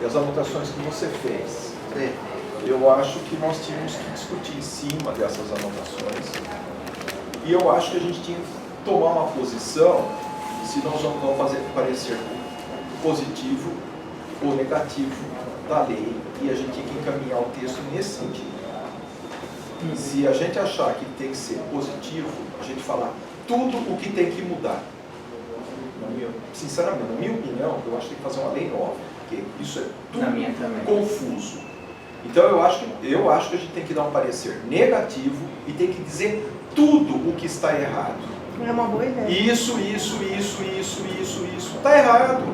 e as anotações que você fez. Sim. Eu acho que nós tínhamos que discutir em cima dessas anotações. E eu acho que a gente tinha que tomar uma posição se nós vamos fazer parecer positivo ou negativo da lei, e a gente tem que encaminhar o texto nesse sentido. Se a gente achar que tem que ser positivo, a gente falar tudo o que tem que mudar. Sinceramente, na minha opinião, eu acho que tem que fazer uma lei nova, porque isso é tudo confuso. Então eu acho que a gente tem que dar um parecer negativo e tem que dizer tudo o que está errado. É uma boa ideia. Isso está errado.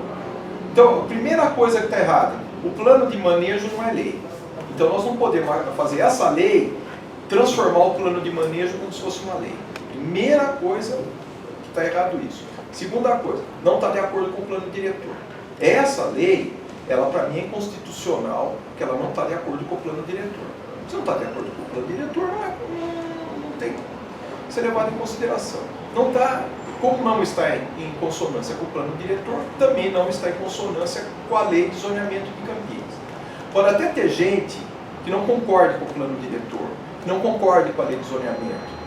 Então, a primeira coisa que está errada, o plano de manejo não é lei. Então nós não podemos fazer essa lei, transformar o plano de manejo como se fosse uma lei. Primeira coisa que está errado isso. Segunda coisa, não está de acordo com o plano diretor. Essa lei, ela para mim é inconstitucional, porque ela não está de acordo com o plano diretor. Se não está de acordo com o plano diretor, não tem que ser levado em consideração. Não está, como não está em consonância com o plano diretor, também não está em consonância com a lei de zoneamento de Campinas. Pode até ter gente que não concorde com o plano diretor, que não concorde com a lei de zoneamento,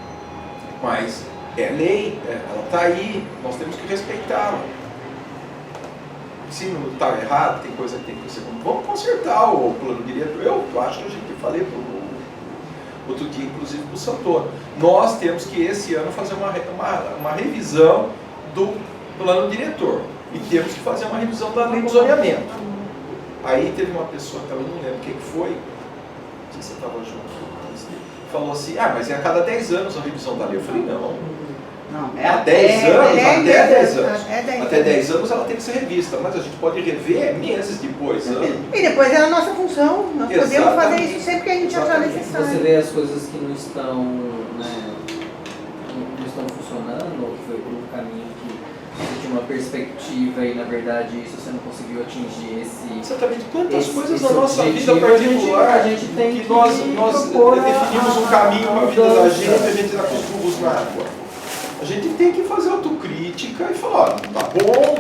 mas é lei, ela está aí, nós temos que respeitá-la. Se não está errado, tem coisa que tem que ser. Vamos consertar o plano diretor. Eu acho que a gente falei outro dia, inclusive, para o Santoro. Nós temos que, esse ano, fazer uma revisão do plano diretor. E temos que fazer uma revisão da lei de zoneamento. Aí teve uma pessoa, que eu não lembro quem foi, não sei se você estava junto, falou assim, mas é a cada 10 anos a revisão da lei. Eu falei, não, é a 10 anos, até 10 anos. Até 10 anos ela tem que ser revista, mas a gente pode rever meses depois. E depois é a nossa função, nós podemos fazer isso sempre que a gente achar necessário. Você vê as coisas que não estão, né, não estão funcionando, ou que foi por um caminho que você tinha uma perspectiva e na verdade isso você não conseguiu atingir esse... Exatamente, quantas coisas esse na nossa vida objetivo, particular a gente tem que nós definimos um caminho para a vida da gente, a gente está com os burros na água. A gente tem que fazer autocrítica e falar, tá bom,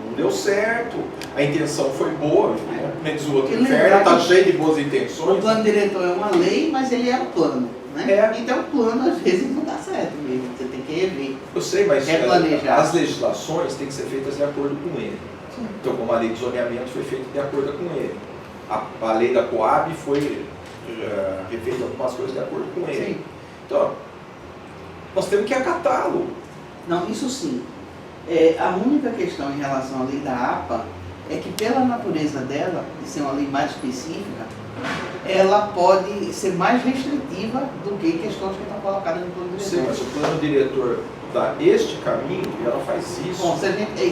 não deu certo, a intenção foi boa, como diz o outro inferno, está cheio de boas intenções. O plano diretor é uma lei, mas ele é um plano, né? Então o plano às vezes não dá certo mesmo, você tem que rever. Eu sei, mas replanejar. As legislações têm que ser feitas de acordo com ele. Sim. Então, como a lei de zoneamento foi feita de acordo com ele, a lei da Coab foi refeita algumas coisas de acordo com ele. Sim. Então, nós temos que acatá-lo. Não, isso sim. A única questão em relação à lei da APA é que, pela natureza dela, de ser uma lei mais específica, ela pode ser mais restritiva do que questões que estão colocadas no plano diretor. Sim, mas o plano diretor dá este caminho e ela faz isso. Bom,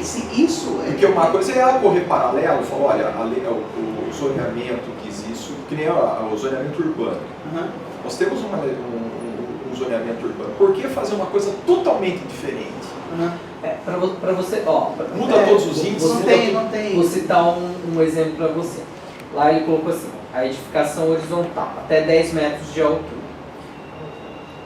se isso é... Porque uma coisa é ela correr paralelo e falar, olha, o zoneamento que existe, que nem o zoneamento urbano. Uhum. Nós temos um zoneamento urbano. Por que fazer uma coisa totalmente diferente? Uhum. Para você, muda todos os índices. Não tem. Vou citar um exemplo para você. Lá ele colocou assim, a edificação horizontal, até 10 metros de altura.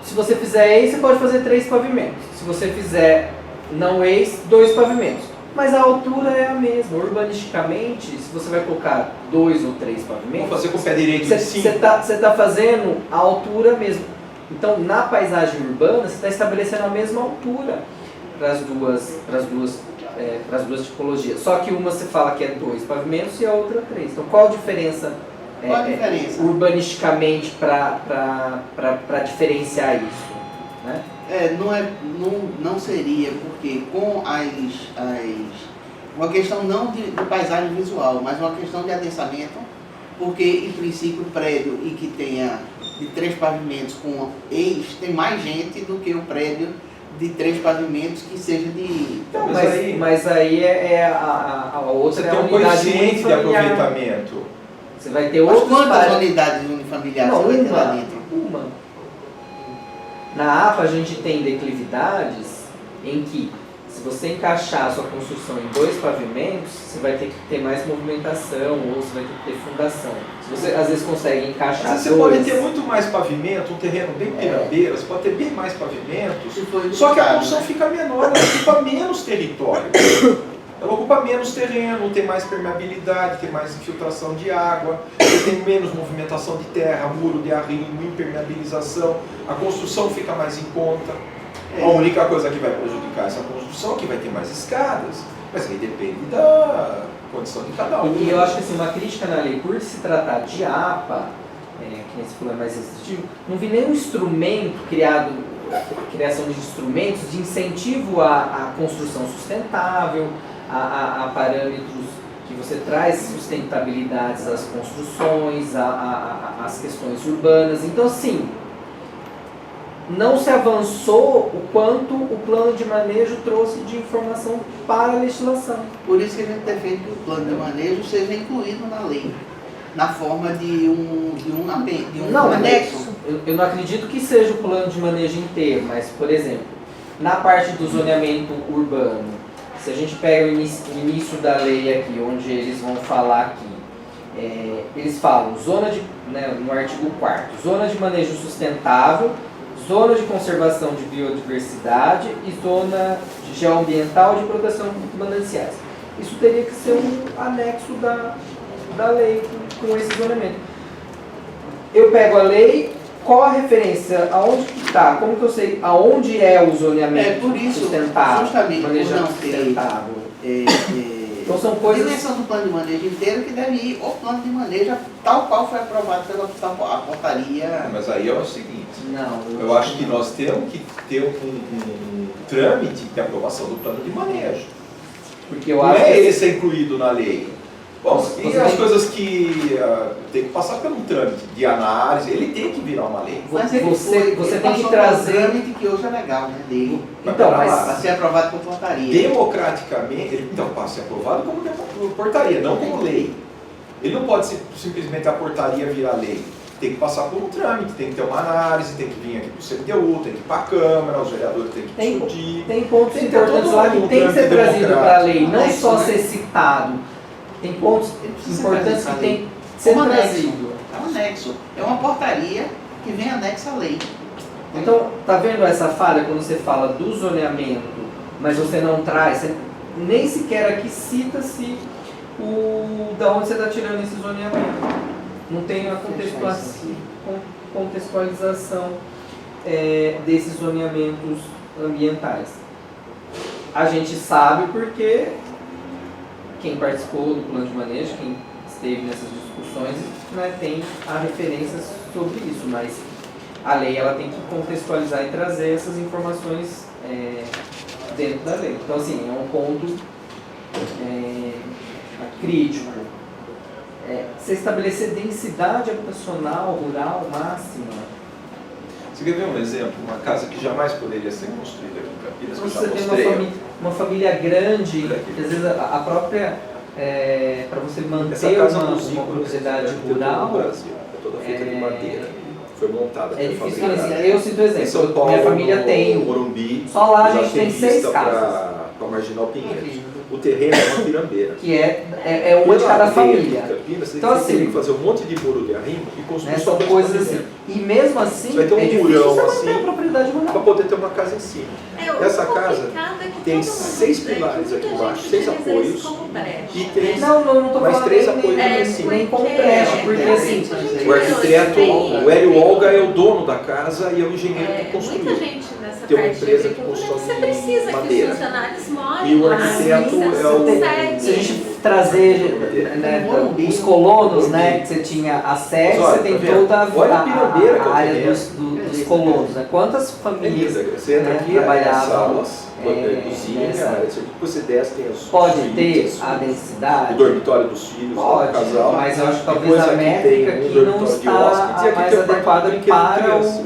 Se você fizer ex, você pode fazer 3 pavimentos. Se você fizer não ex, 2 pavimentos. Mas a altura é a mesma. Urbanisticamente, se você vai colocar 2 ou 3 pavimentos... Vou fazer com o pé direito em cima. Você está fazendo a altura mesmo. Então, na paisagem urbana, você está estabelecendo a mesma altura para as duas tipologias. Só que uma você fala que é 2 pavimentos e a outra 3. Então, qual a diferença, urbanisticamente para diferenciar isso? Né? Não seria, porque com uma questão não de paisagem visual, mas uma questão de adensamento, porque, em princípio, o prédio e que tenha de 3 pavimentos com ex, tem mais gente do que o prédio de 3 pavimentos que seja de... Então, mas aí a outra você tem um coeficiente de aproveitamento. Você vai ter outras... Quantas unidades unifamiliares você vai ter lá dentro? Uma. Na APA a gente tem declividades em que, se você encaixar a sua construção em 2 pavimentos, você vai ter que ter mais movimentação ou você vai ter que ter fundação. Se você às vezes consegue encaixar você pode ter muito mais pavimento, um terreno bem pirambeira, você pode ter bem mais pavimentos, só que a construção fica menor, ela ocupa menos território. ela ocupa menos terreno, tem mais permeabilidade, tem mais infiltração de água, tem menos movimentação de terra, muro de arrimo, impermeabilização, a construção fica mais em conta. A única coisa que vai prejudicar essa construção é que vai ter mais escadas, mas aí depende da condição de cada um. E eu acho que assim, uma crítica na lei, por se tratar de APA, que nesse plano é mais restritivo, não vi nenhum instrumento criação de instrumentos de incentivo à construção sustentável, a parâmetros que você traz sustentabilidades às construções, às questões urbanas. Então, assim, não se avançou o quanto o plano de manejo trouxe de informação para a legislação. Por isso que a gente defende que o plano de manejo seja incluído na lei, na forma de um anexo. Eu não acredito que seja o plano de manejo inteiro, mas, por exemplo, na parte do zoneamento urbano, se a gente pega o início da lei aqui, onde eles vão falar aqui, eles falam no artigo 4º, zona de manejo sustentável, zona de conservação de biodiversidade e zona geoambiental de proteção de mananciais. Isso teria que ser um anexo da lei com esse zoneamento. Eu pego a lei, qual a referência, aonde que está, como que eu sei aonde é o zoneamento por isso, sustentável, justamente por manejo não ter sustentável. Então são coisas... dimensão do plano de manejo inteiro que deve ir o plano de manejo tal qual foi aprovado pela portaria. Mas aí é o seguinte, Não, eu acho que nós temos que ter um trâmite de aprovação do plano de manejo. porque eu Não acho é que ele ser incluído na lei. Bom, e Você as tem- coisas que tem que passar por um trâmite de análise, ele tem que virar uma lei. Mas ele você tem que passou por um trazer... trâmite que hoje é legal, né? Dele. Então, Vai pra mas... Para ser aprovado por portaria. Democraticamente, ele então passa a ser aprovado como portaria, não como lei. Ele não pode simplesmente a portaria virar lei. Tem que passar por um trâmite, tem que ter uma análise, tem que vir aqui para o CDU, tem que ir para a Câmara, os vereadores têm que discutir. Tem pontos Tem que ter importantes todo lá que um tem que ser trâmite trazido para a lei, não democrático, só né? ser citado. Tem pontos Ele precisa importantes trazer que pra tem lei. que ser Um anexo. trazido. É um anexo. É uma portaria que vem anexa à lei. Então, tá vendo essa falha quando você fala do zoneamento, mas você não traz, você nem sequer aqui cita-se da onde você está tirando esse zoneamento. Não tem a contextualização desses zoneamentos ambientais. A gente sabe porque quem participou do plano de manejo, quem esteve nessas discussões, né, tem a referência sobre isso, mas a lei ela tem que contextualizar e trazer essas informações dentro da lei. Então, assim, é um ponto crítico. Você estabelecer densidade habitacional rural máxima. Você quer ver um exemplo? Uma casa que jamais poderia ser construída aqui em Campinas, que eu Então, já você tem mostrei. uma família grande, que às vezes a própria, para você Essa manter casa uma museu, propriedade no rural, Brasil, é toda feita de madeira. Foi montada. é foi difícil. fabricada. Assim, eu cito Em São exemplo, Paulo, minha família tem, Morumbi, só lá a já gente tem vista 6 casas, para Marginal Pinheiros. O terreno é uma pirambeira. que é uma de Pela cada lei família. de Campinas, você Então, tem assim, que fazer um monte de muro de arrimo e construir Né, só são dois coisas assim. pavimentos. E mesmo assim, Você vai ter um é difícil murão você manter assim, a propriedade para rural. poder ter uma casa em cima. Essa casa tem 6 pilares aqui embaixo, 6 apoios e 3 Não tô mais falando 3 nem- apoios nem- em cima. nem com creche, porque assim, O arquiteto, o Hélio Olga é o dono da casa e é o engenheiro que Muita construiu. gente nessa Tem uma parte de empresa que agricultura, constrói você precisa que madeira. os funcionários morem E o lá, arquiteto você é o- consegue. se a gente trazer os colonos, né, que você tinha a sede, Mas olha, você tem tá vendo? toda Olha a pirambeira que a eu área tenho. dos colonos, né? Quantas É famílias linda, você entra né, aqui, é trabalhavam, salas, cozinha, nessa- área de serviço, depois você desce, tem as pode suítes, ter as a suítes, densidade? o dormitório dos filhos, Pode, o casal. mas eu acho que talvez Depois a aqui métrica tem um aqui não dormitório de está hóspedes, e a aqui mais tem o quarto adequada brinquedo de para criança.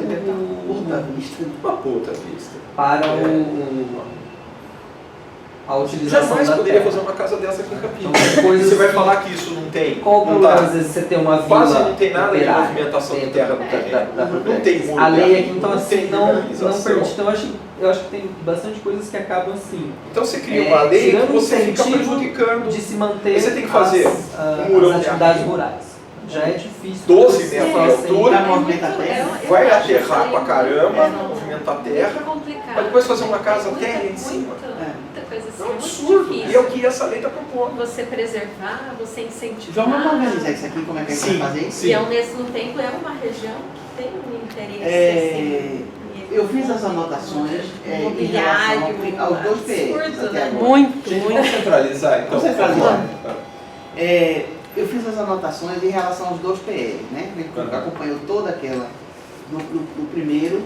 Puta vista. Uma puta vista. para a utilização Jamais da poderia terra. fazer uma casa dessa aqui em Campinas. Então, são coisas Você vai que- falar que isso não tem? Qual o não problema, tá. às vezes, você ter uma vila Quase não tem nada de operária movimentação de dentro terra no da terreno. Não propriedade? tem muro A de lei arrimo, aqui, então, não assim, tem não urbanização. permite. Então, eu acho que tem bastante coisas que acabam assim, Então você cria uma lei que tirando o você fica incentivo prejudicando de se manter Aí você tem que fazer um murão as de atividades arrimo. rurais. Já é difícil. 12 você metros só de sem- altura, Pra movimentar a terra. vai Eu acho aterrar isso aí pra caramba, muito- movimentar a muito terra, complicado. para depois fazer uma casa Muita- terra em cima. muita coisa coisa assim, É é um muito absurdo. E é o difícil. que essa lei está propondo. Você preservar, você incentivar. João, vamos organizar isso aqui, como é que a gente vai fazer isso? E ao mesmo tempo é uma região que tem um interesse assim. Eu fiz as anotações em Imobiliário, relação aos dois PRs absurdo, até né? agora. Muito, Gente, muito. vamos centralizar então. Vamos centralizar. por favor. Eu fiz as anotações em relação aos dois PRs, né? Ele acompanhou toda aquela no primeiro.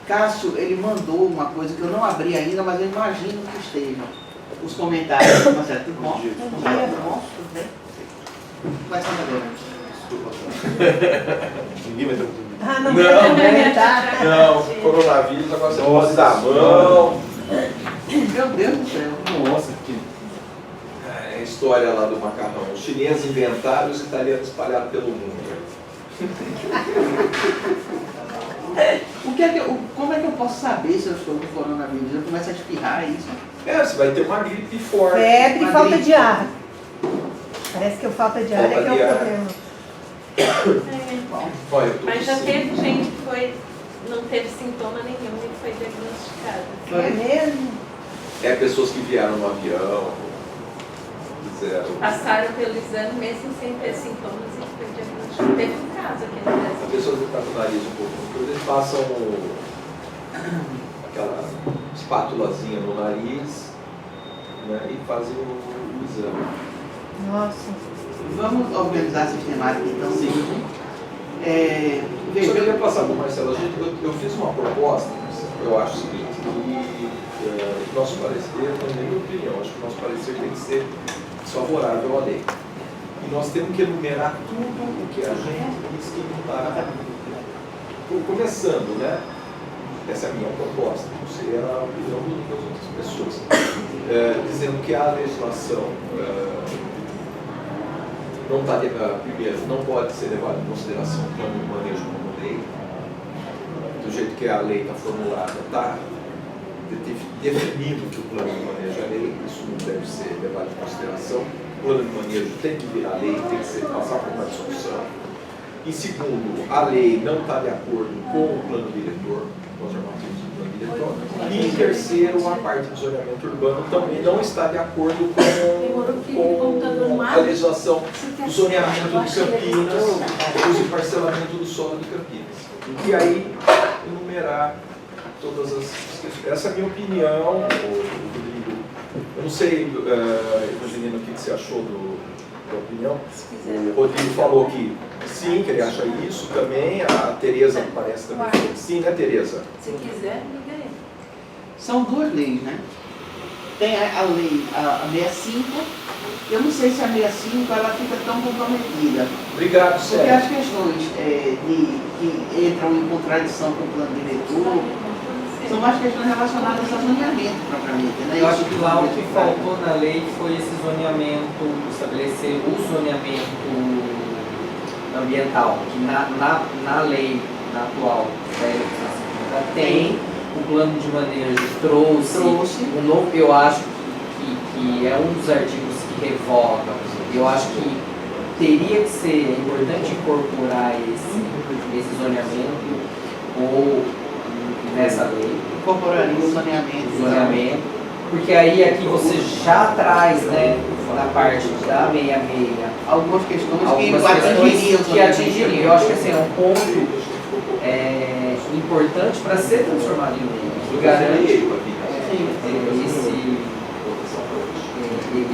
Cássio, ele mandou uma coisa que eu não abri ainda, mas eu imagino que esteja. Os comentários. Marcelo, tudo bom? Tudo bom? Tudo bem? Começando agora. Ninguém vai ter um. Ah, não, Não. também, tá? Não, coronavírus, agora você pode dar a mão. Meu Deus do céu. Nossa, que. É a história lá do macarrão. Os chineses inventaram e os italianos espalharam pelo mundo. Como é que eu posso saber se eu estou com coronavírus? Eu começo a espirrar, é isso? Você vai ter uma gripe forte. Febre e Uma falta gripe. de ar. Parece que a falta de ar é que Falta é de o ar. problema. Olha, eu tô Mas já tossindo. teve gente que não teve sintoma nenhum e foi diagnosticada. É mesmo? É pessoas que vieram no avião, fizeram. Passaram pelo exame mesmo sem ter sintomas e foi diagnosticada. Teve um caso aqui no As Brasil. pessoas que estão com o nariz um pouco muito, eles passam aquela espátulazinha no nariz, né, e fazem o exame. Nossa. Vamos organizar sistemática então. Sim. Veja, Só queria passar para o Marcelo. Eu fiz uma proposta, eu acho o seguinte, que nosso parecer, na minha opinião, acho que o nosso parecer tem que ser desfavorável à lei. E nós temos que enumerar tudo o que a gente diz que não está. Começando, né? Essa é a minha proposta, não sei a opinião das outras pessoas. Dizendo que a legislação não está, primeiro, não pode ser levada em consideração o plano de manejo como lei. Do jeito que a lei está formulada, está definido que o plano de manejo é lei, isso não deve ser levado em consideração. O plano de manejo tem que virar lei, tem que passar por uma discussão. E segundo, a lei não está de acordo com o plano diretor, com os normativos do plano diretor. E em terceiro, a parte do zoneamento urbano também não está de acordo com a legislação do zoneamento de Campinas, uso e parcelamento do solo de Campinas. E aí, enumerar todas as questões. Essa é a minha opinião, Rodrigo. Eu não sei, Evangelina, o que você achou da opinião. O Rodrigo falou que sim, que ele acha isso também. A Tereza parece também falou que sim, né, Tereza? Se quiser, liga aí. são duas leis, né? Tem a lei, a 65, eu não sei se a 65 ela fica tão comprometida. Obrigado, Porque Sérgio. as questões que entram em contradição com o plano diretor são mais questões relacionadas a zoneamento propriamente, né? Eu acho Isso que lá o que vai- faltou na lei foi esse zoneamento, estabelecer o zoneamento ambiental, que na lei na atual da legislação tem o plano de manejo, trouxe um novo, eu acho que é um dos artigos que revoga, eu acho que teria que ser importante incorporar esse zoneamento ou nessa lei, incorporaria o o zoneamento. zoneamento, porque aí aqui você já traz, né, na parte da 66, Algumas questões algumas que atingiriam o questões que zoneamento. atingiriam. Eu acho que assim, é um ponto importante para ser transformado em lei, que garante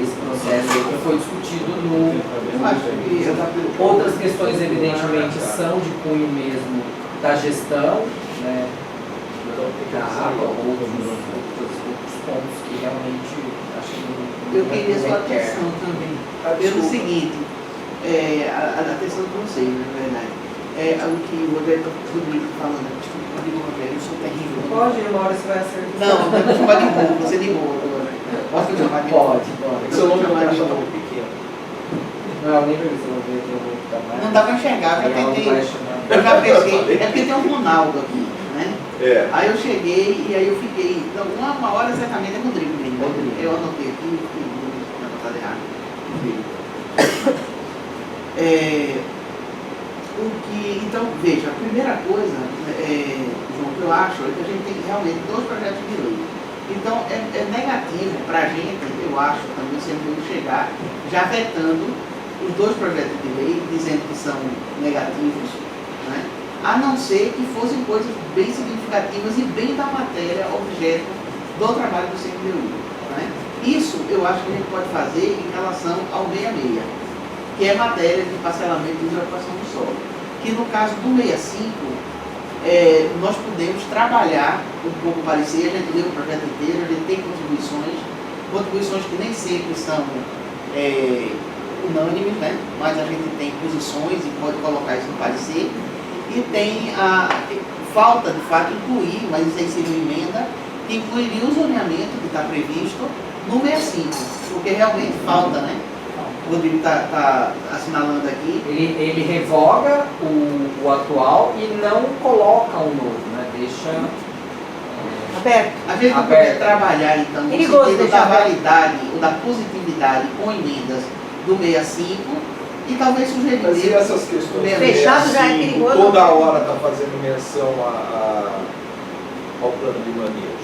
esse processo que foi discutido no. Eu acho que Outras questões, evidentemente, são de cunho mesmo da gestão, né, da água, outros pontos que realmente acho que não eu queria sua requer. atenção também. Pelo seguinte, a atenção de vocês, na verdade. O que o Rodrigo falando, Rodrigo Rogério, eu sou terrível. Pode, uma hora você vai acertar. Não vou chamar de burro, você de burro agora. Posso chamar de burro? Pode. Seu nome não Chamar de está burro. muito pequeno. Não, nem pra você não ver que eu vou ficar mais. Não dá pra enxergar, Aí eu ela tentei. vai chamar. Eu já pensei, é porque tem um Ronaldo aqui, né? Aí eu cheguei e aí eu fiquei. Então, uma hora certamente é Rodrigo mesmo. Eu anotei aqui e não anotado errado. Então, veja, a primeira coisa, João, que eu acho é que a gente tem realmente dois projetos de lei. Então é negativo para a gente, eu acho, também sempre chegar já vetando os dois projetos de lei, dizendo que são negativos, né? A não ser que fossem coisas bem significativas e bem da matéria, objeto do trabalho do CNBU. Né? Isso eu acho que a gente pode fazer em relação ao 66, que é matéria de parcelamento e desocupação do solo. Que no caso do 65, nós podemos trabalhar um pouco o parecer, a gente lê o projeto inteiro, a gente tem contribuições que nem sempre são unânimes, né? Mas a gente tem posições e pode colocar isso no parecer. E tem falta, de fato, incluir, mas isso aí seria uma emenda, que incluiria o zoneamento que está previsto no 65, porque realmente falta, né? O Rodrigo está assinalando aqui. Ele revoga o atual e não coloca o novo, né? Deixa Aberto. A gente Aberto. poderia trabalhar, então, no Perigoso sentido deixar da aberto. validade ou da positividade com emendas do 65 e talvez sugerir Mas e essas questões do Fechado já é 65, perigoso. toda hora está fazendo menção ao plano de manejo.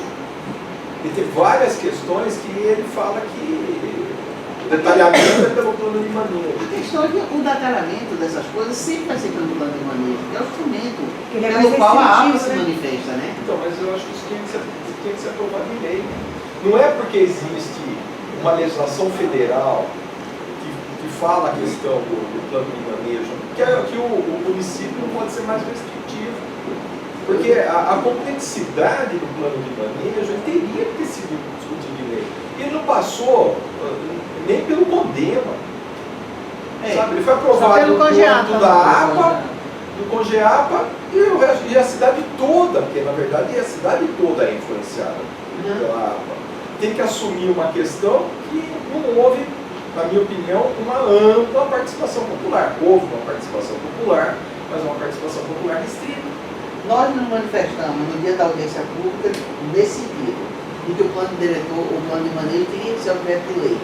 E tem várias questões que ele fala que o detalhamento é pelo plano de manejo. A questão é que o detalhamento dessas coisas sempre vai ser pelo plano de manejo, que é o instrumento Ele é pelo mais qual a APA restritivo, se né? manifesta, né? Então, mas eu acho que isso tinha que ser aprovado em lei. Não é porque existe uma legislação federal que fala a questão do plano de manejo, que o município não pode ser mais restritivo. Porque a complexidade do plano de manejo ele teria que ter sido discutido em lei. Ele não passou nem pelo CONDEMA. Sabe? Ele foi Só aprovado pelo no CONGEAPA. âmbito da APA, do CONGEAPA e a cidade toda, porque na verdade a cidade toda é influenciada pela APA. Tem que assumir uma questão que não houve, na minha opinião, uma ampla participação popular. Houve uma participação popular, mas uma participação popular restrita. Nós nos manifestamos no dia da audiência pública nesse sentido, de que o plano diretor, o plano de manejo teria que ser objeto de lei.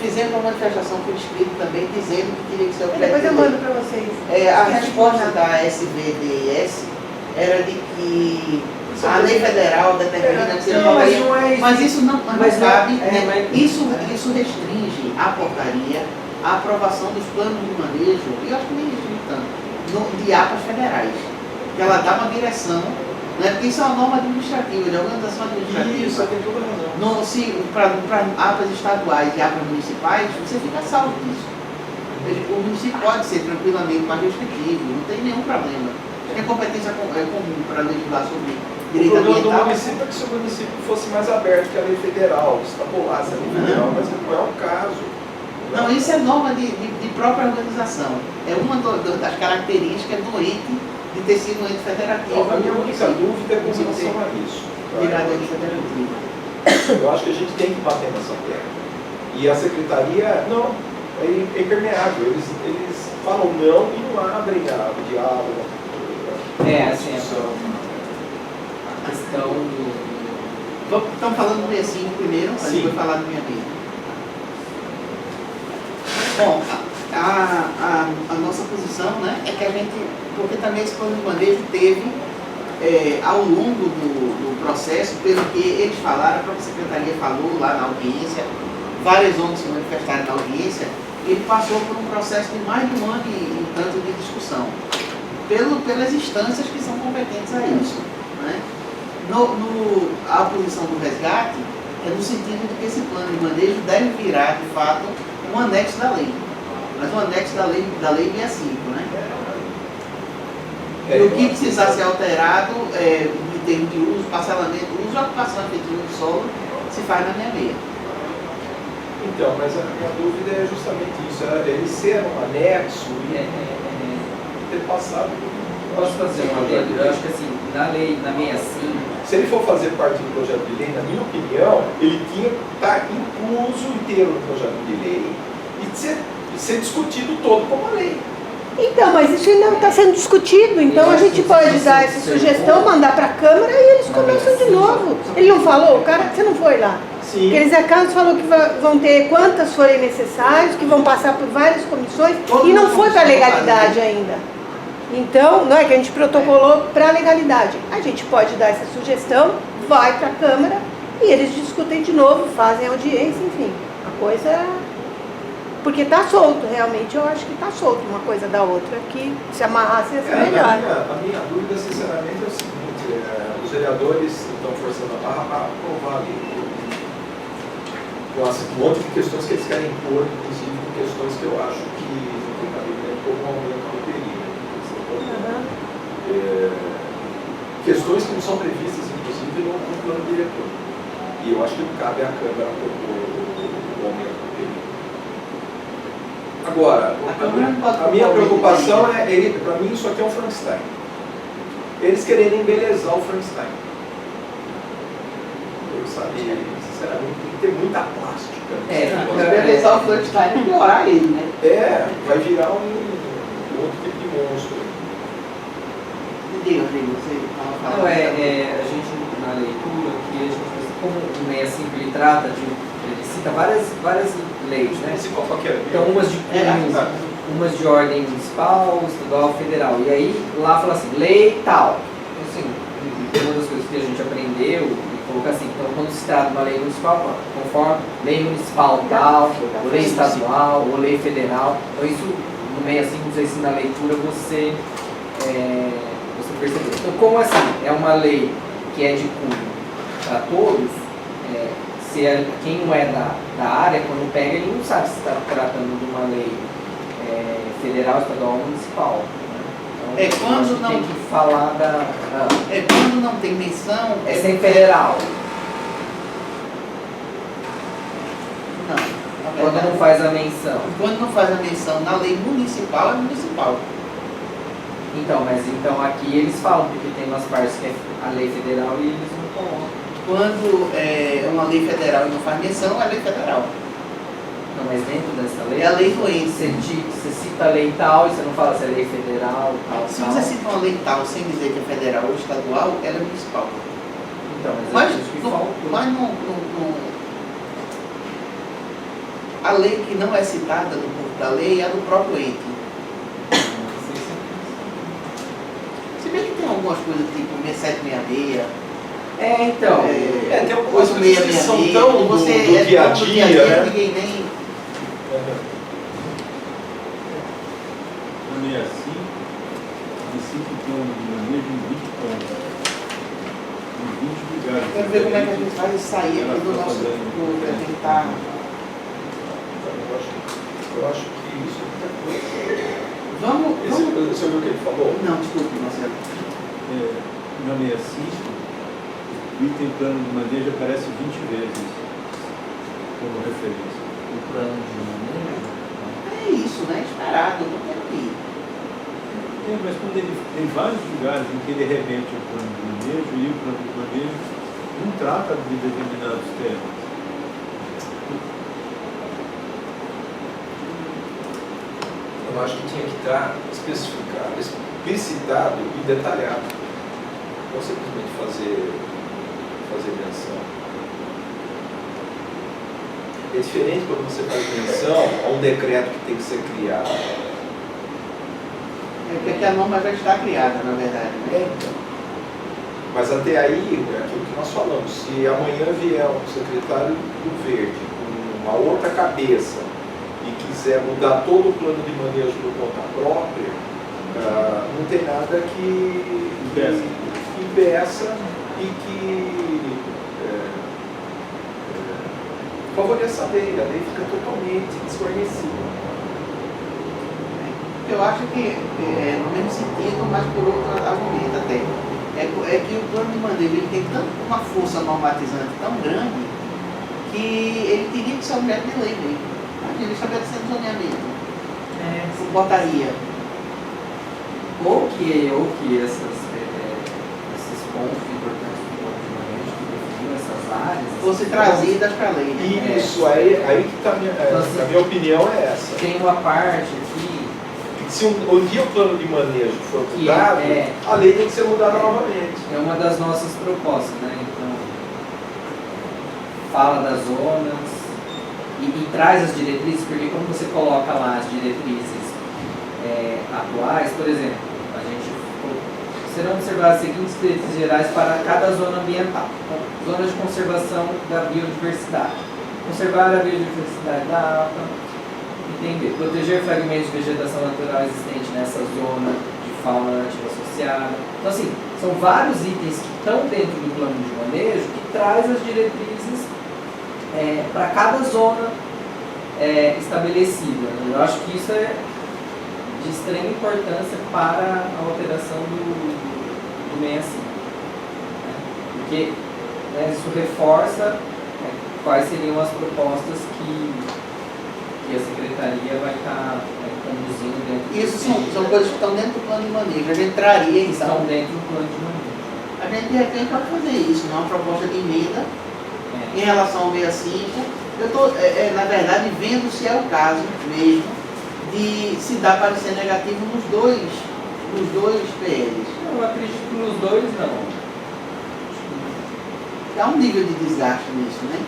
Fizemos uma manifestação por escrito também dizendo que teria que ser objeto Depois de eu lei. mando para vocês. A resposta da SVDS era de que a lei federal determina que seja Não, mas portaria, não é isso. mas isso não Mas não- cabe, é, né? mas- Isso restringe a portaria, a aprovação dos planos de manejo, e eu acho que nem restringe tanto, de APAs federais, que ela dá uma direção, né? Porque isso é uma norma administrativa, de organização administrativa. Isso, tem toda razão. Para APAs estaduais e APAs municipais, você fica salvo disso. O município pode ser tranquilamente mais restritivo, não tem nenhum problema. Acho que a competência é comum para legislar sobre O direito problema do ambiental. município é que se o município fosse mais aberto que a lei federal, extrapolasse a lei federal, mas não é o caso. Não, isso é norma de própria organização. É uma das características do ente de ter sido um ente federativo. A minha única dúvida é com Município relação a isso. Virar ente federativo. Eu acho que a gente tem que bater nessa tecla. E a secretaria, não, é impermeável. Eles falam não e não abrem o diálogo. assim, a questão do... Estamos falando do 65 primeiro, a Sim. gente vai falar do 66. Bom, a nossa posição, né, é que a gente, porque também esse plano de manejo teve, ao longo do processo, pelo que eles falaram, a própria secretaria falou lá na audiência, várias ONGs se manifestaram na audiência, ele passou por um processo de mais de um ano e tanto de discussão, pelas instâncias que são competentes a isso. Né? A posição do resgate é no sentido de que esse plano de manejo deve virar, de fato, um anexo da lei. Mas um anexo da lei 65, né? E o que precisar ser alterado em termos de uso, parcelamento, uso e ocupação efetiva do solo, se faz na 66. Então, mas a minha dúvida é justamente isso, ele ser um anexo e ter passado por... Posso fazer uma adendo? Eu acho que assim, na lei, na 65, Se ele for fazer parte do projeto de lei, na minha opinião, ele tinha que estar incluso inteiro no projeto de lei e ser discutido todo como a lei. Então, mas isso ainda não está sendo discutido, então a gente pode dar essa sugestão, mandar para a Câmara e eles começam de novo. Ele não falou? O cara, você não foi lá? Sim. Porque eles acaso falou que vão ter quantas forem necessárias, que vão passar por várias comissões e não foi para a legalidade ainda. Então, não é que a gente protocolou para a legalidade. A gente pode dar essa sugestão, vai para a Câmara E eles discutem de novo, fazem audiência, enfim. A coisa... Porque está solto, realmente eu acho que está solto uma coisa da outra, que se amarrasse ia ser melhor. A minha dúvida, sinceramente, é o seguinte, os vereadores estão forçando a barra para aprovar ali. Com um monte de questões que eles querem impor, inclusive questões que eu acho que não tem cabimento como um aumento do período. Questões que não são previstas, inclusive, no plano diretor. E eu acho que não cabe à Câmara propor o aumento do período. Agora, a minha preocupação para mim isso aqui é um Frankenstein. Eles quererem embelezar o Frankenstein. Eu sabia, sinceramente, tem que ter muita plástica. Embelezar o Frankenstein e piorar ele, né? Vai virar um outro tipo de monstro. Diga, você estava falando. Não, a gente, na leitura, que a gente, como o 65 ele trata de. Ele cita várias leis, né? Então, umas de ordem municipal, estadual, federal. E aí, lá fala assim, lei tal. Assim, uma das coisas que a gente aprendeu, e coloca assim, então, quando se trata de uma lei municipal, conforme lei municipal tal, ou lei estadual, ou lei federal. Então, isso, no meio assim, não sei se na leitura você percebeu. Então, como assim, é uma lei que é de cunho para todos, quem não é da área, quando pega, ele não sabe se está tratando de uma lei federal, estadual ou municipal. Né? Então, quando não tem que falar quando não tem menção. Sem federal. Não. Quando não faz a menção. Quando não faz a menção na lei municipal, é municipal. Então, mas aqui eles falam, porque tem umas partes que é a lei federal e eles não colocam. Quando é uma lei federal e não faz menção, é lei federal. Não, mas dentro dessa lei... É a lei doença. Você cita a lei tal e você não fala se é lei federal, tal, Se tal. você cita uma lei tal sem dizer que é federal ou estadual, ela é municipal. Então, Mas não... a lei que não é citada no corpo da lei é a do próprio ente. Se bem que tem algumas coisas tipo 6766. Então. Tem algumas coisas que são tão do dia a dia, né? Ninguém nem. No 65, tem um mesmo 20 pontos. Em 20 lugares. Quero ver como é que a gente faz isso sair aqui do nosso. Para tentar. Eu acho que isso é muita coisa. Você ouviu o que ele falou? Não, desculpe, Marcelo. No 65, o item plano de manejo aparece 20 vezes como referência. O plano de manejo? É isso, né? Esperado, não quero ir. Mas quando ele tem vários lugares em que ele remete ao plano de manejo e o plano de manejo não trata de determinados temas. Eu acho que tinha que estar especificado, explicitado e detalhado. Não simplesmente fazer menção. É diferente quando você faz menção a um decreto que tem que ser criado. Porque a norma já está criada, na verdade. Né? Então. Mas até aí, é aquilo que nós falamos, se amanhã vier um secretário do Verde com uma outra cabeça e quiser mudar todo o plano de manejo por conta própria, não tem nada que impeça e que favoreça a lei. A lei fica totalmente desconhecida. Eu acho que no mesmo sentido, mas por outro argumento até. É que o plano de manejo ele tem uma força normatizante tão grande que ele teria que ser objeto de lei mesmo. Imagina, estabelecendo zoneamento. Portaria. Ou que esses pontos importantes do plano de manejo que definiam essas áreas Fosse trazidas para a lei. Né? Isso, aí que está a minha opinião é essa. Tem uma parte aqui. Se um dia o plano de manejo for mudado, a lei tem que ser mudada novamente. É uma das nossas propostas, né? Então, fala das zonas e traz as diretrizes, porque quando você coloca lá as diretrizes atuais, por exemplo, a gente, serão observadas as seguintes diretrizes gerais para cada zona ambiental. Então, zona de conservação da biodiversidade. Conservar a biodiversidade da APA. Entender. Proteger fragmentos de vegetação natural existente nessa zona de fauna nativa associada. Então, assim, são vários itens que estão dentro do plano de manejo que traz as diretrizes para cada zona estabelecida. Eu acho que isso é de extrema importância para a alteração do 65. Porque isso reforça quais seriam as propostas que a Secretaria vai estar conduzindo dentro do Isso são coisas que estão dentro do plano de manejo. A gente traria, que então. estão dentro do plano de manejo. A gente de repente pode fazer isso, numa proposta de emenda em relação ao 65. Eu estou, na verdade, vendo se é o caso mesmo de se dar parecer negativo nos dois PLs. Eu acredito que nos dois não. Há um nível de desgaste nisso, né?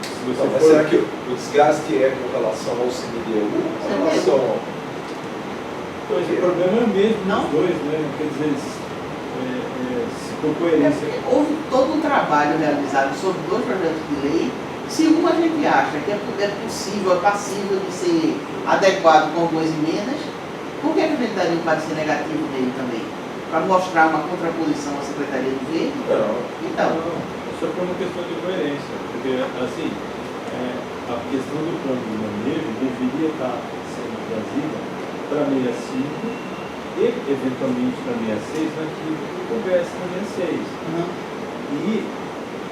Se você Então, mas for- será que o desgaste é com relação ao CMDU ou com relação ao... Pois, o problema é o mesmo Não? dos dois, né? Quer dizer, se for É coerência. porque houve todo um trabalho realizado sobre dois projetos de lei. Se um a gente acha que é possível, é passível de ser adequado com algumas emendas, por que a gente daria um parecer negativo nele também? Para mostrar uma contraposição à Secretaria do Verde? Não. Então, É só por uma questão de coerência. Porque, assim, a questão do plano de manejo deveria estar sendo trazida para 65 e, eventualmente, para 66, naquilo que coubesse na 66. E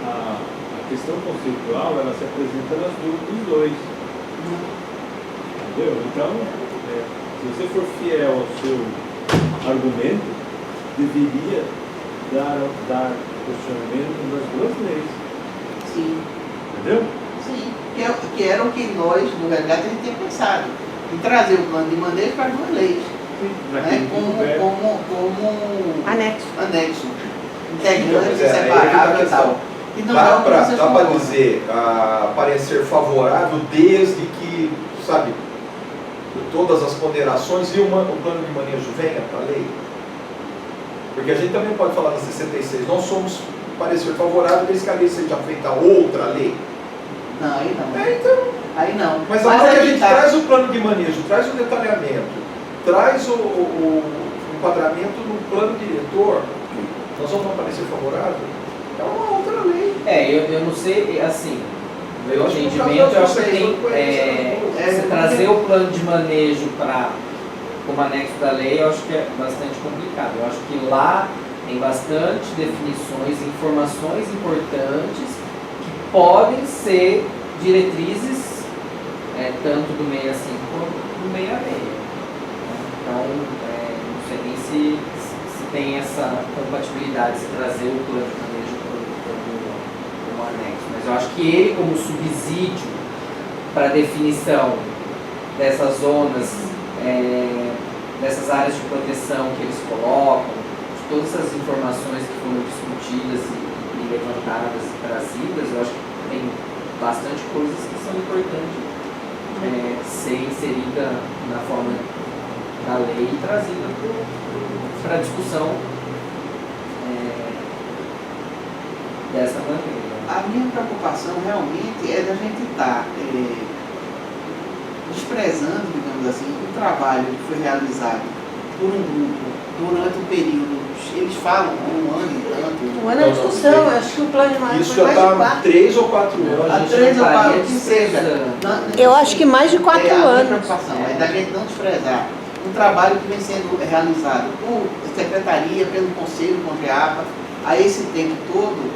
a questão conceitual, ela se apresenta nas duas dos dois. Entendeu? Então, se você for fiel ao seu argumento, deveria dar questionamento nas duas leis. sim. Entendeu? Sim, que era o que nós, no resgate, a gente tinha pensado, em trazer o plano de manejo para as duas leis, né? Naquilo que couber. como Anexo. integrante, Então, aí separável que e tá a tal. E não é Dá o que para vocês concordam. dizer parecer favorável desde que, sabe, todas as ponderações e o plano de manejo venha para a lei? Porque a gente também pode falar da 66, não somos parecer favorável desde que a lei seja feita outra lei. Não, aí não. Então, Aí não. mas a hora que a aí gente tá. traz o plano de manejo, traz o detalhamento, traz o enquadramento no plano diretor, nós vamos parecer favorável? É uma outra lei. Eu não sei, assim, meu Eu acho que no caso entendimento, das eu acho que vocês, tem não conheço, você trazer o plano de manejo como anexo da lei, eu acho que é bastante complicado. Eu acho que lá tem bastante definições, informações importantes que podem ser diretrizes tanto do 65 quanto do 66. Então, não sei nem se tem essa compatibilidade de trazer o plano de manejo como anexo, mas eu acho que ele como subsídio para a definição dessas zonas, dessas áreas de proteção que eles colocam, de todas essas informações que foram discutidas e levantadas e trazidas, eu acho que tem bastante coisas que são importantes ser inserida na forma da lei e trazida para a discussão dessa maneira. A minha preocupação realmente é da gente estar desprezando, digamos assim, o trabalho que foi realizado por um grupo durante um período, eles falam um ano e tanto. Um ano é discussão, eu acho que o plano de manejo Isso foi já mais de está há 4. 3 ou 4 anos. Há 3 ou 4 que seja. Eu acho que mais de 4 A minha anos. preocupação é da gente não desprezar um trabalho que vem sendo realizado por secretaria, pelo Conselho, com a GEAPA, a esse tempo todo,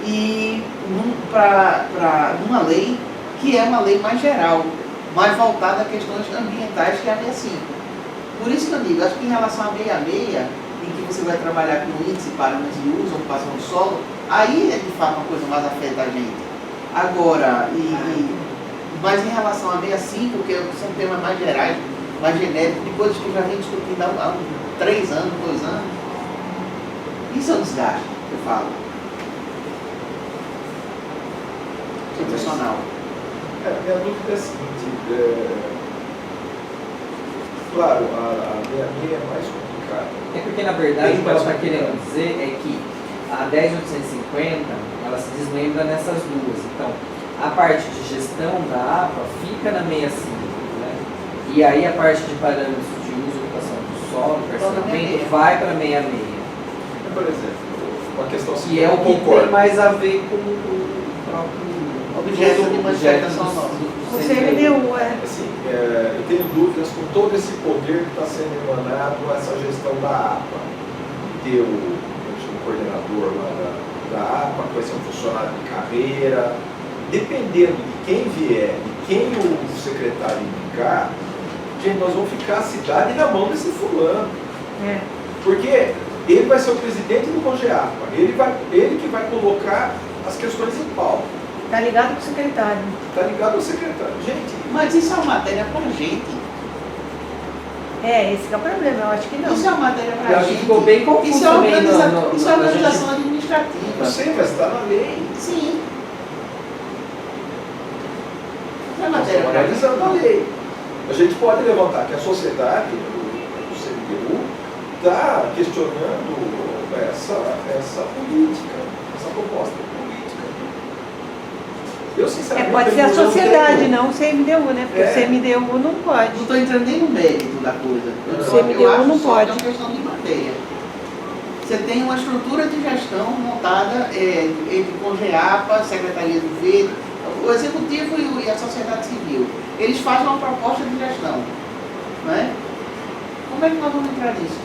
e numa lei que é uma lei mais geral, mais voltada a questões ambientais que é a 65. Por isso que eu digo, acho que em relação à 66, em que você vai trabalhar com índice, parâmetros de uso, ocupação do solo, aí é de fato uma coisa mais afeta a gente. Agora, mas em relação à 65, que são temas mais gerais, mais genéricos, de coisas que eu já vem discutindo há 3 anos, 2 anos, isso é um desgaste, que eu falo. Institucional. Minha dúvida é a seguinte, claro, a 66 é mais complicada. É porque, na verdade, Bem o que ela está mais querendo complicado. dizer é que a 10850, ela se desmembra nessas duas. Então, a parte de gestão da APA fica na 65, né? E aí a parte de parâmetros de uso e ocupação do solo, parcelamento, vai para 66. Por exemplo, uma questão assim, Que é o eu que concordo. tem mais a ver com o próprio Objeto de manifestação do- nova. O do CMDU, é. Assim, eu tenho dúvidas com todo esse poder que está sendo emanado a essa gestão da APA. Ter o coordenador lá da APA, que vai ser um funcionário de carreira. Dependendo de quem vier, de quem o secretário indicar, gente, nós vamos ficar a cidade na mão desse fulano. É. Porque ele vai ser o presidente do CONGEAPA, ele que vai colocar as questões em pauta. Tá ligado com o secretário. Tá ligado ao secretário? Gente, Mas isso é uma matéria pra gente. É, esse que é o problema, eu acho que não. Isso é uma matéria Eu pra acho que gente. ficou bem confuso Isso é também isso é na organização eu administrativa. sei, mas está na lei. Sim. Isso é Nós matéria estamos pra gente. analisando a lei. A gente pode levantar que a sociedade, o CMDU, está questionando essa política, essa proposta política. Eu, sinceramente, Pode ser a eu não sociedade, tenho- não o CMDU, né? Porque É. o CMDU não pode. Não estou entrando nem no mérito da coisa. O CMDU acho não só pode. que é uma questão de matéria. Você tem uma estrutura de gestão montada entre CONGEAPA, Secretaria do Verde, o Executivo e a sociedade civil. Eles fazem uma proposta de gestão. Não é? Como é que nós vamos entrar nisso?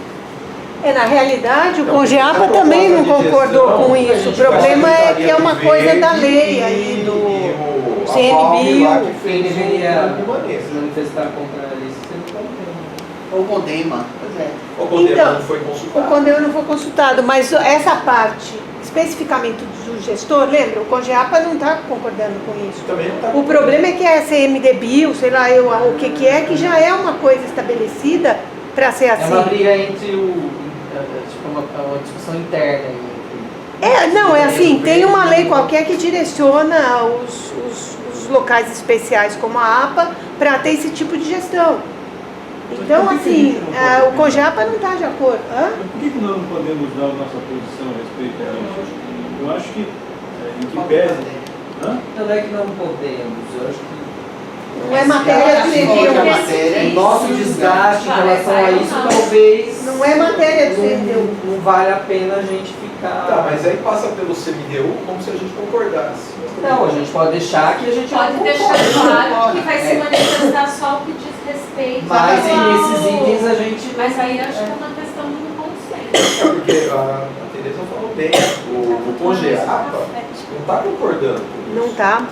Na realidade, o Então, CONGEAPA a também não proposta de concordou gestão, com a isso. O gente problema vai é que é uma coisa da lei aí, do a CNBio. Valve lá que Quem fez deveria o manejo. se manifestar contra isso, você não pode ter. Ou Condema. Pois é. O Condema Então, não foi O consultado. CONDEU não foi consultado, mas essa parte, especificamente do gestor, lembra? O CONGEAPA não está concordando com isso. Também não está. O problema é que a CMDBio, sei lá o que é, que já é uma coisa estabelecida para ser É uma assim. briga entre uma discussão interna. Não, é assim, tem uma lei qualquer que direciona os locais especiais como a APA para ter esse tipo de gestão. Então, Mas por que assim, que a gente não pode o CONGEAPA não está de acordo. Hã? Por que nós não podemos dar a nossa posição a respeito disso? Eu acho que, em que pese... Hã? Não é que não podemos, eu acho que Não é matéria do o nosso desgaste em relação a isso talvez Não é matéria do CMDU. não vale a pena a gente ficar. Tá, mas aí passa pelo CMDU como se a gente concordasse. Não, a gente pode deixar que a gente Pode não deixar concorda. claro que vai se É. manifestar só o que diz respeito. Mas ao- nesses itens a gente. Mas aí acho que é uma questão de consenso. Porque a Tereza falou bem, o CONGEAPA não está concordando com isso. Não tá.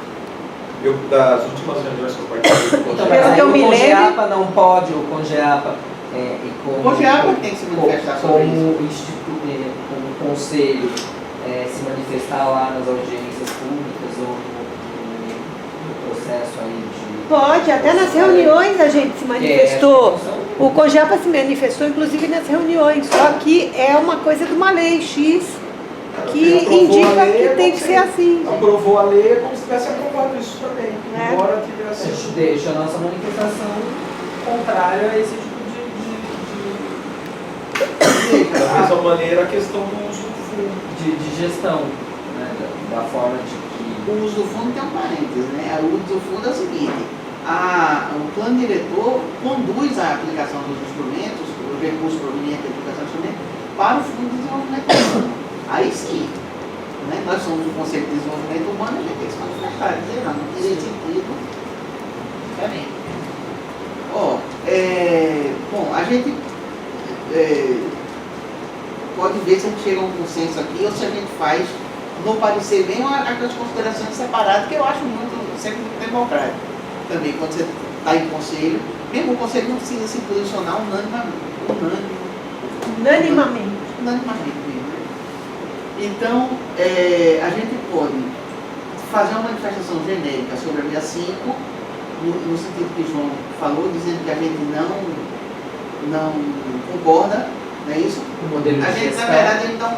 Das últimas reuniões que eu participei do Então, CONGEAPA, mas Pelo aí que eu o me CONGEAPA não pode, o CONGEAPA e como, O CONGEAPA tem que se manifestar sobre como conselho se manifestar lá nas audiências públicas ou no processo aí de. Pode, até nas reuniões a gente se manifestou. O CONGEAPA se manifestou, inclusive, nas reuniões. Só que é uma coisa de uma lei X que aprovou a indica lei, que é tem que como ser se- assim. Aprovou a lei é como se tivesse aprovado isso também. É. Embora A tivesse. gente deixa a nossa manifestação contrária a esse tipo Da mesma maneira, a questão do uso do fundo. de gestão, né? Da forma de que. O uso do fundo tem um parênteses, né? O uso do fundo é o seguinte, o plano diretor conduz a aplicação dos instrumentos, os recursos provenientes da aplicação dos instrumentos, para o Fundo de Desenvolvimento Humano. Aí sim, né? Nós somos o Conselho de Desenvolvimento Humano, a gente tem que se manifestar, dizer, não teria sentido diferente. Bom, a gente pode ver se a gente chega a um consenso aqui ou se a gente faz no parecer bem aquelas considerações separadas, que eu acho sempre muito democrático. Também, quando você está em conselho, mesmo o conselho não precisa se posicionar unanimamente mesmo. Então, a gente pode fazer uma manifestação genérica sobre a 65, no sentido que o João falou, dizendo que a gente não concorda, não é isso? O modelo A de gente, na gestão. verdade, ele dá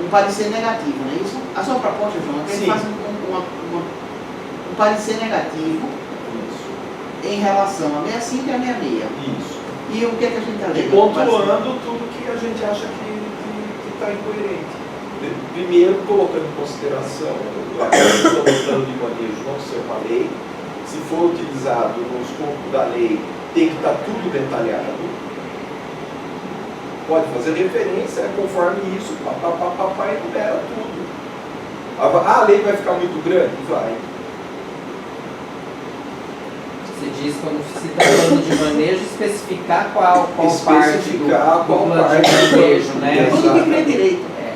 um parecer negativo, não é isso? A sua proposta, João, é que ele Sim. faça um parecer negativo Isso. em relação a 65 e a 66. Isso. E o que é que a gente E alega? pontuando tudo que a gente acha que está incoerente. Primeiro, colocando em consideração a questão do plano de manejo não ser uma lei. Se for utilizado no escopo da lei, tem que estar tudo detalhado. Pode fazer referência conforme isso, papai enumera tudo. A lei vai ficar muito grande? Vai. Você diz quando se está falando de manejo, especificar qual parte do plano de manejo, né? Tudo que crê direito. Né?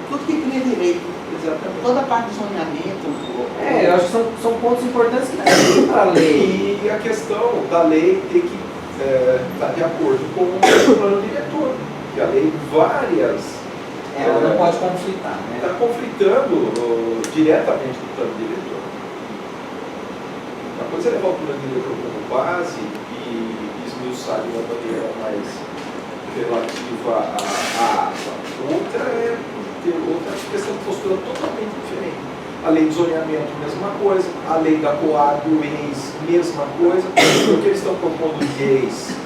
Tudo que crê direito. Exatamente. Toda a parte do zoneamento. Eu acho que são pontos importantes que tem para a lei. E a questão da lei ter que estar de acordo com o plano diretor. Porque a lei várias Ela não pode conflitar, né? está conflitando diretamente com o plano diretor. Uma coisa é levar o plano diretor como base e esmiuçar de uma maneira mais relativa à APA. Outra é ter outra questão de postura totalmente diferente. A lei de zoneamento, mesma coisa. A lei da Coab, do ex, mesma coisa. O que eles estão propondo de ex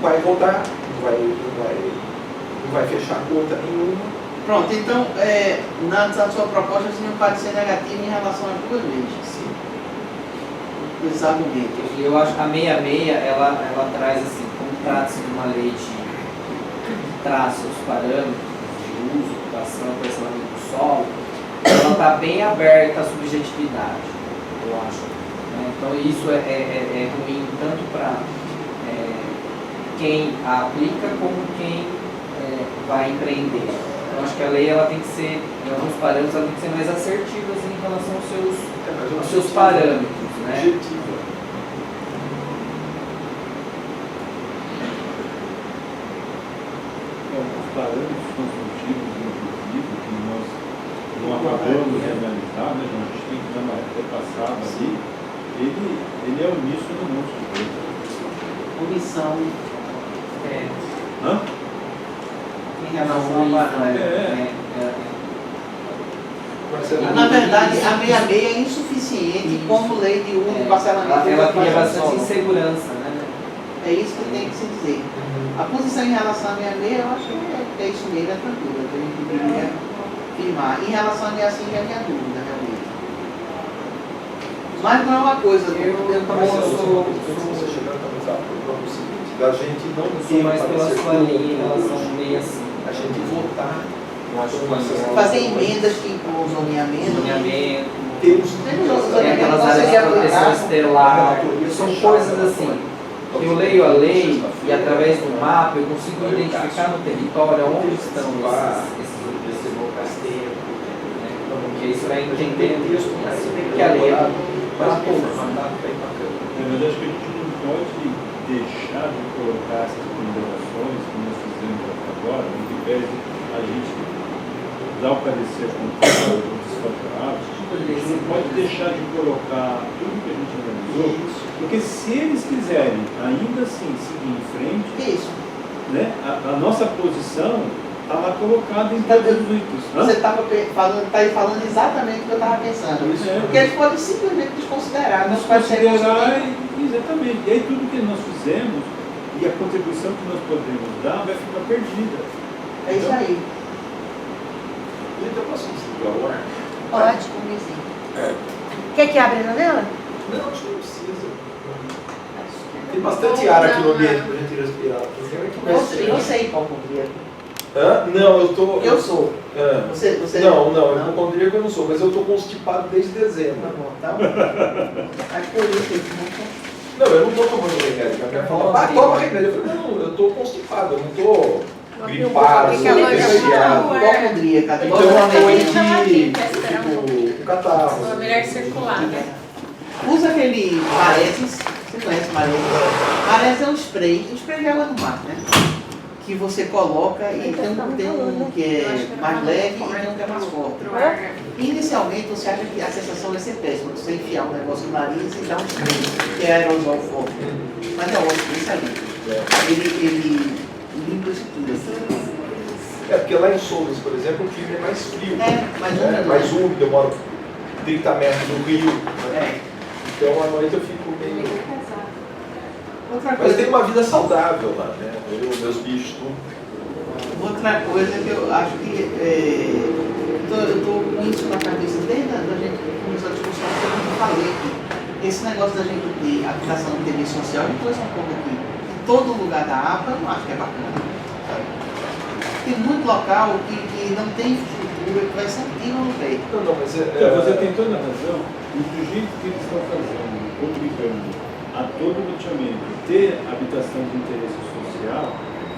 vai rodar, não vai fechar conta nenhuma. Pronto, então, na sua proposta, você não pode ser negativo em relação às duas leis. Sim. Os argumentos. Eu acho que a 66, ela traz assim, como trata-se de uma lei que traça os parâmetros de uso, ocupação, pressionamento do solo, ela está bem aberta à subjetividade, eu acho. Né? Então isso é ruim tanto para quem a aplica como quem vai empreender. Eu acho que a lei ela tem que ser, em alguns parâmetros, ela tem que ser mais assertiva assim, em relação aos seus parâmetros. Né? Objetiva. Os parâmetros construtivos, inclusive, que nós não acabamos de analisar, né, João? A gente tem que dar uma repassada ali. Ele é uníssono no monte de coisa. Omissão Hã? em relação ao parâmetro. Na Na verdade, a 66 é insuficiente como lei de uso e parcelamento. Ela cria bastante solo. insegurança, né? É isso que tem que se dizer. A posição em relação à 66, eu acho que é isso mesmo, é tranquilo. A gente deveria firmar. Em relação à 65 é a minha dúvida, realmente. Mas não é uma coisa. Eu também sou da gente não ter mais pela parecer sua linha em relação meio assim. a gente votar. Eu acho que Fazer emendas que incluam zoneamento. zoneamento, Temos tem aquelas áreas de proteção estelar, são coisas assim. Que eu leio a lei e através do mapa eu consigo identificar no território onde estão esses locais. Porque isso vai entendendo que a lei é para todos. Mas acho que a gente não pode deixar de colocar essas ponderações que nós fizemos até agora, em que pese a gente dar o parecer contrário ou desfavorável, a gente não pode deixar de colocar tudo que a gente analisou, porque se eles quiserem ainda assim seguir em frente, Isso. né, a nossa posição está lá colocada em todos os itens. Você estava falando exatamente o que eu estava pensando. Isso é. Porque eles podem simplesmente desconsiderar. Não pode ser Desconsiderar, exatamente. E aí tudo que nós fizemos e a contribuição que nós podemos dar vai ficar perdida. É isso aí. Gente, eu posso desligar o ar? Pode. Quer que abra a janela? Não, acho que não precisa. Tem bastante ar aqui no ambiente pra gente respirar. Eu sei, hipocondríaco. Hã? Não, eu tô. Eu sou. Hã? Você Não, hipocondríaco eu não sou, mas eu tô constipado desde dezembro. Tá bom, tá bom. Acho que por isso que Não, eu não tô tomando remédio. Minha mulher fala, toma remédio. Eu falei, não, eu tô constipado, eu não tô gripado, Que calor, resfriado. hipocondríaca. Então eu Vamos tenho chamar aqui, de, pra esperar um tipo, catarro. Uma melhor circulada. Usa aquele Maresis. Você conhece Maresis? Maresis é um spray de água do mar, né? Que você coloca e tem um que é mais leve e tem um que é mais forte. Inicialmente você acha que a sensação vai ser péssima, você enfiar um negócio no nariz e dar um spray, que é aerosol forte. Mas é ótimo, isso ali. Ele limpa isso tudo assim. É, porque lá em Solis, por exemplo, o clima é mais frio. É, mais úmido. Mais úmido, eu moro 30 metros do rio. É. Então à noite eu fico meio. Outra Mas coisa, tem uma vida saudável lá, né? Meus bichos tudo. outra coisa que eu acho que eu tô com isso na cabeça desde a gente começou a discussão, que eu falei que esse negócio da gente ter habitação de TV social, a gente trouxe um pouco aqui, em todo lugar da APA, eu não acho que é bacana. Sabe? Tem muito local que não tem infraestrutura, que vai ser um tiro no peito. Não, mas Você tem toda a razão, e do jeito que eles estão fazendo, obrigando a todo loteamento ter habitação de interesse social,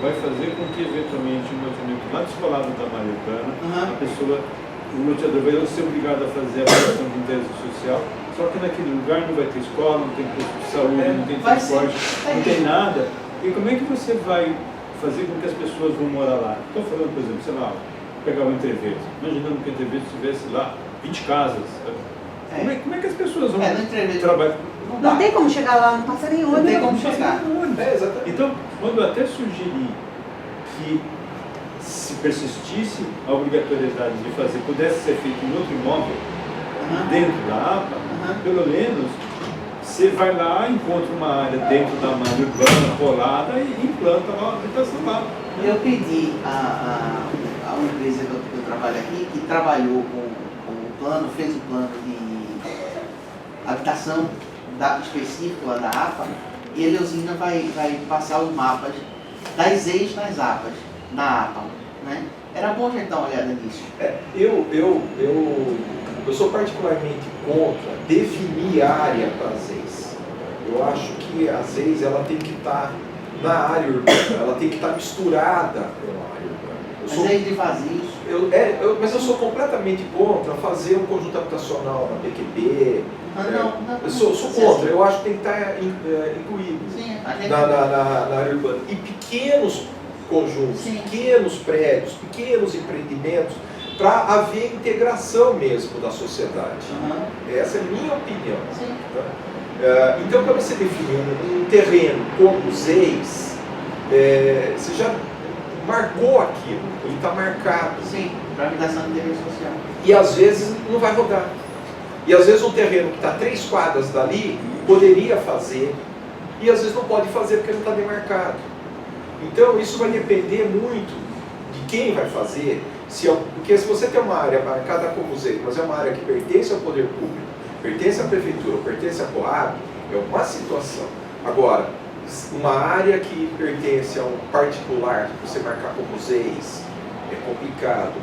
vai fazer com que, eventualmente, um loteamento lá descolado da Maria Urbana, a pessoa, o loteador vai ser obrigado a fazer a habitação de interesse social, só que naquele lugar não vai ter escola, não tem posto de saúde, não tem transporte, não tem nada. E como é que você vai fazer com que as pessoas vão morar lá? Estou falando, por exemplo, sei lá, pegar o Entreveiro. Imaginando que o Entreveiro tivesse lá 20 casas. Como é que as pessoas vão trabalhar? Não tem como chegar lá, não passa nem Não ônibus. tem como chegar. exatamente. Então, quando eu até sugeri que se persistisse a obrigatoriedade de fazer, pudesse ser feito em outro imóvel, dentro da APA, pelo menos você vai lá, encontra uma área dentro da malha urbana, colada e implanta lá a habitação lá. Eu pedi a uma empresa que eu trabalho aqui, que trabalhou com o plano, fez o plano de habitação específico lá da APA, e a Eleusina vai passar os mapas das ex nas APAs, na APA. Né? Era bom a gente dar uma olhada nisso. Eu sou particularmente contra definir área para as ex. Eu acho que as ex ela tem que estar na área urbana, ela tem que estar misturada com a área urbana. Mas ex de vazios. Mas eu sou completamente contra fazer um conjunto habitacional na PQP. Eu sou contra, eu acho que tem que estar incluído na área urbana. E pequenos conjuntos, pequenos prédios, pequenos empreendimentos, para haver integração mesmo da sociedade. Essa é a minha opinião. Tá? Então, para você definir um terreno como os ex, você já marcou aquilo, ele está marcado. Sim, para habitação de interesse social. E às vezes não vai rodar. E às vezes um terreno que está 3 quadras dali poderia fazer, e às vezes não pode fazer porque não está demarcado. Então isso vai depender muito de quem vai fazer, porque se você tem uma área marcada como museu, mas é uma área que pertence ao poder público, pertence à prefeitura, pertence à Coab, é uma situação. Agora, uma área que pertence a um particular, que você marcar como museus, é complicado.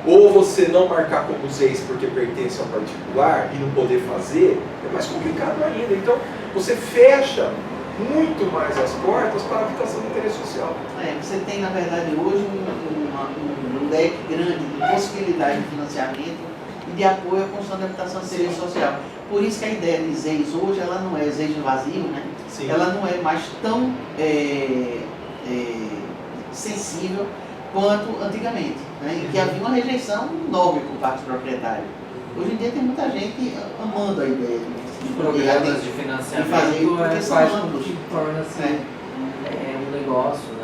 Ou você não marcar como museus porque pertence a um particular e não poder fazer, é mais complicado ainda. Então, você fecha muito mais as portas para a habitação de interesse social. Você tem, na verdade, hoje um leque grande de possibilidade de financiamento e de apoio à construção da habitação de interesse social. Por isso que a ideia de ZEIS hoje, ela não é ZEIS vazio, né? Sim. Ela não é mais tão sensível quanto antigamente, né? Em que havia uma rejeição enorme por parte do proprietário. Hoje em dia tem muita gente amando a ideia de programas de financiamento, porque faz com que torna-se um negócio.